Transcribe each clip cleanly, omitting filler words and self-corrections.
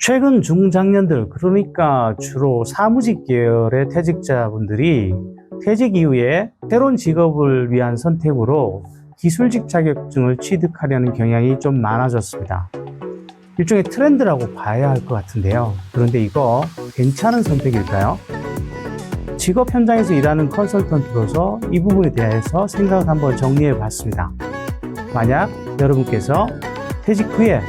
최근 중장년들, 그러니까 주로 사무직 계열의 퇴직자분들이 퇴직 이후에 새로운 직업을 위한 선택으로 기술직 자격증을 취득하려는 경향이 좀 많아졌습니다. 일종의 트렌드라고 봐야 할 것 같은데요. 그런데 이거 괜찮은 선택일까요? 직업 현장에서 일하는 컨설턴트로서 이 부분에 대해서 생각을 한번 정리해 봤습니다. 만약 여러분께서 퇴직 후에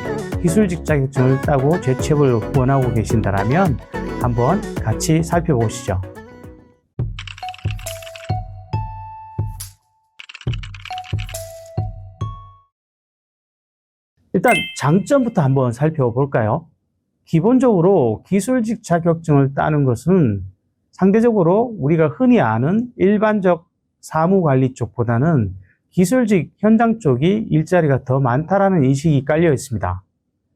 기술직 자격증을 따고 재취업을 원하고 계신다면 한번 같이 살펴보시죠. 일단 장점부터 한번 살펴볼까요? 기본적으로 기술직 자격증을 따는 것은 상대적으로 우리가 흔히 아는 일반적 사무관리 쪽보다는 기술직 현장 쪽이 일자리가 더 많다라는 인식이 깔려 있습니다.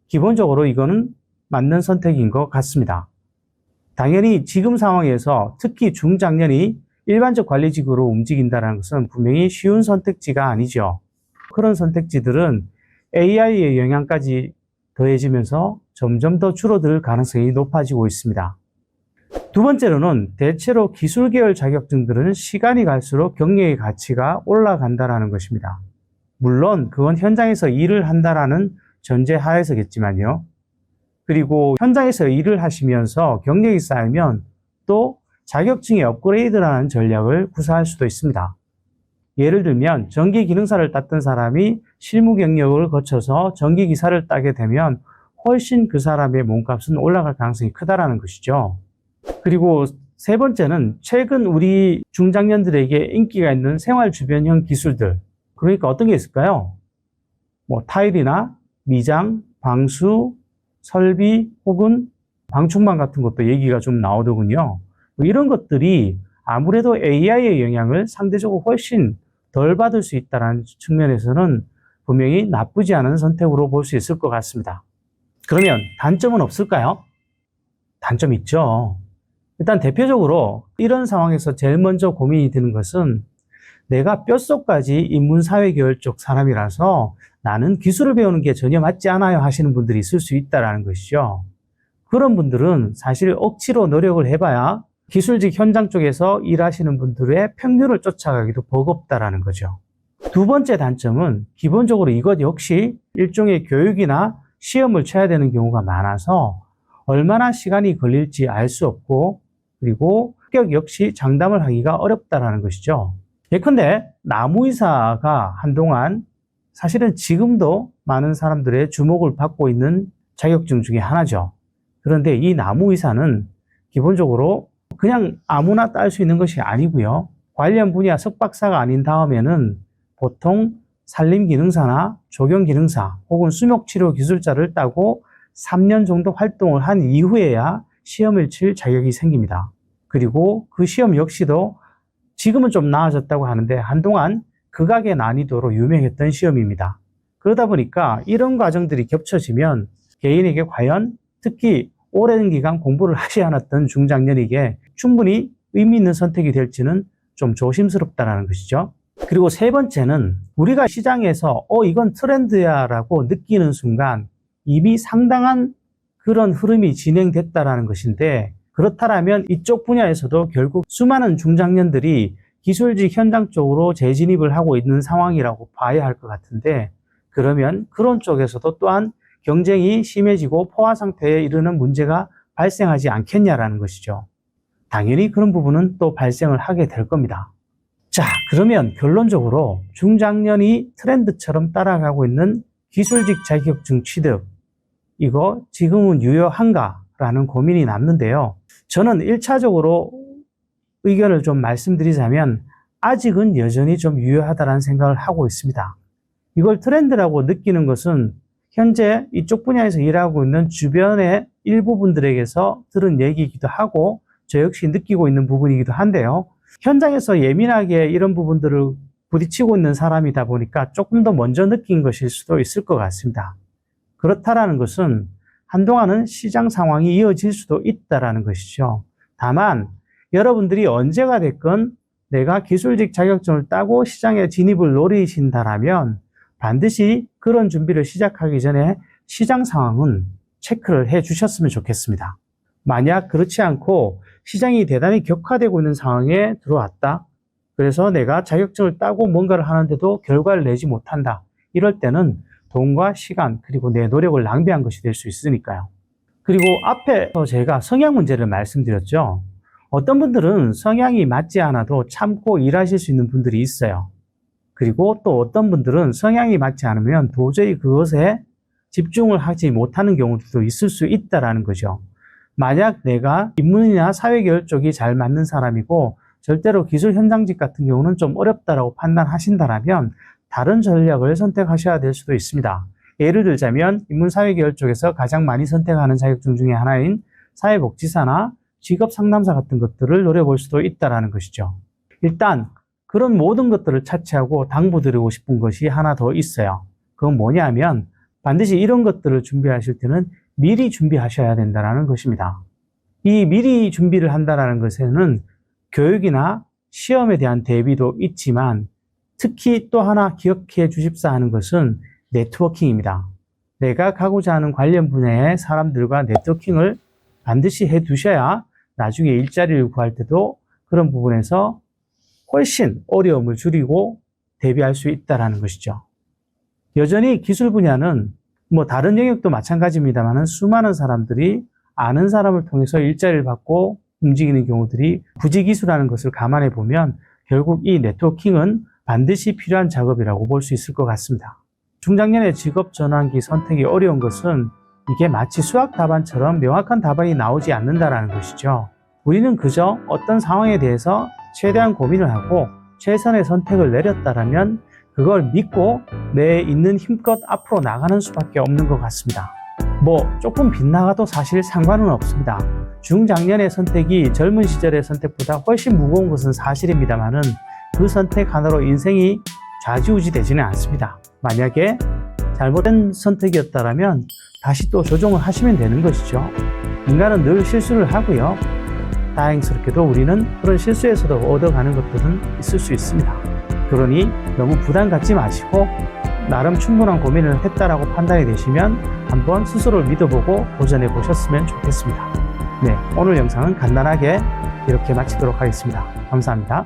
기본적으로 이거는 맞는 선택인 것 같습니다. 당연히 지금 상황에서 특히 중장년이 일반적 관리직으로 움직인다는 것은 분명히 쉬운 선택지가 아니죠. 그런 선택지들은 AI의 영향까지 더해지면서 점점 더 줄어들 가능성이 높아지고 있습니다. 두 번째로는 대체로 기술 계열 자격증들은 시간이 갈수록 경력의 가치가 올라간다는 것입니다. 물론 그건 현장에서 일을 한다라는 전제 하에서겠지만요. 그리고 현장에서 일을 하시면서 경력이 쌓이면 또 자격증의 업그레이드라는 전략을 구사할 수도 있습니다. 예를 들면 전기기능사를 땄던 사람이 실무 경력을 거쳐서 전기기사를 따게 되면 훨씬 그 사람의 몸값은 올라갈 가능성이 크다라는 것이죠. 그리고 세 번째는 최근 우리 중장년들에게 인기가 있는 생활 주변형 기술들. 그러니까 어떤 게 있을까요? 타일이나 미장, 방수, 설비 혹은 방충망 같은 것도 얘기가 좀 나오더군요. 이런 것들이 아무래도 AI의 영향을 상대적으로 훨씬 덜 받을 수 있다는 측면에서는 분명히 나쁘지 않은 선택으로 볼 수 있을 것 같습니다. 그러면 단점은 없을까요? 단점 있죠. 일단 대표적으로 이런 상황에서 제일 먼저 고민이 드는 것은 내가 뼛속까지 인문사회 계열 쪽 사람이라서 나는 기술을 배우는 게 전혀 맞지 않아요 하시는 분들이 있을 수 있다는 것이죠. 그런 분들은 사실 억지로 노력을 해봐야 기술직 현장 쪽에서 일하시는 분들의 평균을 쫓아가기도 버겁다라는 거죠. 두 번째 단점은 기본적으로 이것 역시 일종의 교육이나 시험을 쳐야 되는 경우가 많아서 얼마나 시간이 걸릴지 알 수 없고 그리고 합격 역시 장담을 하기가 어렵다라는 것이죠. 예컨대 나무의사가 한동안 사실은 지금도 많은 사람들의 주목을 받고 있는 자격증 중에 하나죠. 그런데 이 나무의사는 기본적으로 그냥 아무나 딸 수 있는 것이 아니고요. 관련 분야 석박사가 아닌 다음에는 보통 산림기능사나 조경기능사 혹은 수목치료기술자를 따고 3년 정도 활동을 한 이후에야 시험을 칠 자격이 생깁니다. 그리고 그 시험 역시도 지금은 좀 나아졌다고 하는데 한동안 극악의 난이도로 유명했던 시험입니다. 그러다 보니까 이런 과정들이 겹쳐지면 개인에게 과연 특히 오랜 기간 공부를 하지 않았던 중장년에게 충분히 의미 있는 선택이 될지는 좀 조심스럽다는 것이죠. 그리고 세 번째는 우리가 시장에서 이건 트렌드야 라고 느끼는 순간 이미 상당한 그런 흐름이 진행됐다는 것인데 그렇다면 이쪽 분야에서도 결국 수많은 중장년들이 기술직 현장 쪽으로 재진입을 하고 있는 상황이라고 봐야 할 것 같은데 그러면 그런 쪽에서도 또한 경쟁이 심해지고 포화 상태에 이르는 문제가 발생하지 않겠냐라는 것이죠. 당연히 그런 부분은 또 발생을 하게 될 겁니다. 자, 그러면 결론적으로 중장년이 트렌드처럼 따라가고 있는 기술직 자격증 취득 이거 지금은 유효한가라는 고민이 남는데요. 저는 1차적으로 의견을 좀 말씀드리자면 아직은 여전히 좀 유효하다는 생각을 하고 있습니다. 이걸 트렌드라고 느끼는 것은 현재 이쪽 분야에서 일하고 있는 주변의 일부분들에게서 들은 얘기이기도 하고 저 역시 느끼고 있는 부분이기도 한데요. 현장에서 예민하게 이런 부분들을 부딪히고 있는 사람이다 보니까 조금 더 먼저 느낀 것일 수도 있을 것 같습니다. 그렇다라는 것은 한동안은 시장 상황이 이어질 수도 있다라는 것이죠. 다만 여러분들이 언제가 됐건 내가 기술직 자격증을 따고 시장에 진입을 노리신다라면 반드시 그런 준비를 시작하기 전에 시장 상황은 체크를 해 주셨으면 좋겠습니다. 만약 그렇지 않고 시장이 대단히 격화되고 있는 상황에 들어왔다. 그래서 내가 자격증을 따고 뭔가를 하는데도 결과를 내지 못한다. 이럴 때는 돈과 시간 그리고 내 노력을 낭비한 것이 될 수 있으니까요. 그리고 앞에서 제가 성향 문제를 말씀드렸죠. 어떤 분들은 성향이 맞지 않아도 참고 일하실 수 있는 분들이 있어요. 그리고 또 어떤 분들은 성향이 맞지 않으면 도저히 그것에 집중을 하지 못하는 경우도 있을 수 있다는 거죠. 만약 내가 인문이나 사회계열 쪽이 잘 맞는 사람이고 절대로 기술 현장직 같은 경우는 좀 어렵다라고 판단하신다면 다른 전략을 선택하셔야 될 수도 있습니다. 예를 들자면 인문사회계열 쪽에서 가장 많이 선택하는 자격증 중에 하나인 사회복지사나 직업상담사 같은 것들을 노려볼 수도 있다는 것이죠. 일단 그런 모든 것들을 차치하고 당부드리고 싶은 것이 하나 더 있어요. 그건 뭐냐면 반드시 이런 것들을 준비하실 때는 미리 준비하셔야 된다는 것입니다. 이 미리 준비를 한다는 것에는 교육이나 시험에 대한 대비도 있지만 특히 또 하나 기억해 주십사 하는 것은 네트워킹입니다. 내가 가고자 하는 관련 분야의 사람들과 네트워킹을 반드시 해 두셔야 나중에 일자리를 구할 때도 그런 부분에서 훨씬 어려움을 줄이고 대비할 수 있다는 것이죠. 여전히 기술 분야는 다른 영역도 마찬가지입니다만 수많은 사람들이 아는 사람을 통해서 일자리를 받고 움직이는 경우들이 부지기수라는 것을 감안해 보면 결국 이 네트워킹은 반드시 필요한 작업이라고 볼 수 있을 것 같습니다. 중장년의 직업 전환기 선택이 어려운 것은 이게 마치 수학 답안처럼 명확한 답안이 나오지 않는다는 것이죠. 우리는 그저 어떤 상황에 대해서 최대한 고민을 하고 최선의 선택을 내렸다면 그걸 믿고 내 있는 힘껏 앞으로 나가는 수밖에 없는 것 같습니다. 조금 빗나가도 사실 상관은 없습니다. 중장년의 선택이 젊은 시절의 선택보다 훨씬 무거운 것은 사실입니다만은 그 선택 하나로 인생이 좌지우지 되지는 않습니다. 만약에 잘못된 선택이었다면 다시 또 조정을 하시면 되는 것이죠. 인간은 늘 실수를 하고요. 다행스럽게도 우리는 그런 실수에서도 얻어가는 것들은 있을 수 있습니다. 그러니 너무 부담 갖지 마시고 나름 충분한 고민을 했다라고 판단이 되시면 한번 스스로를 믿어보고 도전해 보셨으면 좋겠습니다. 네, 오늘 영상은 간단하게 이렇게 마치도록 하겠습니다. 감사합니다.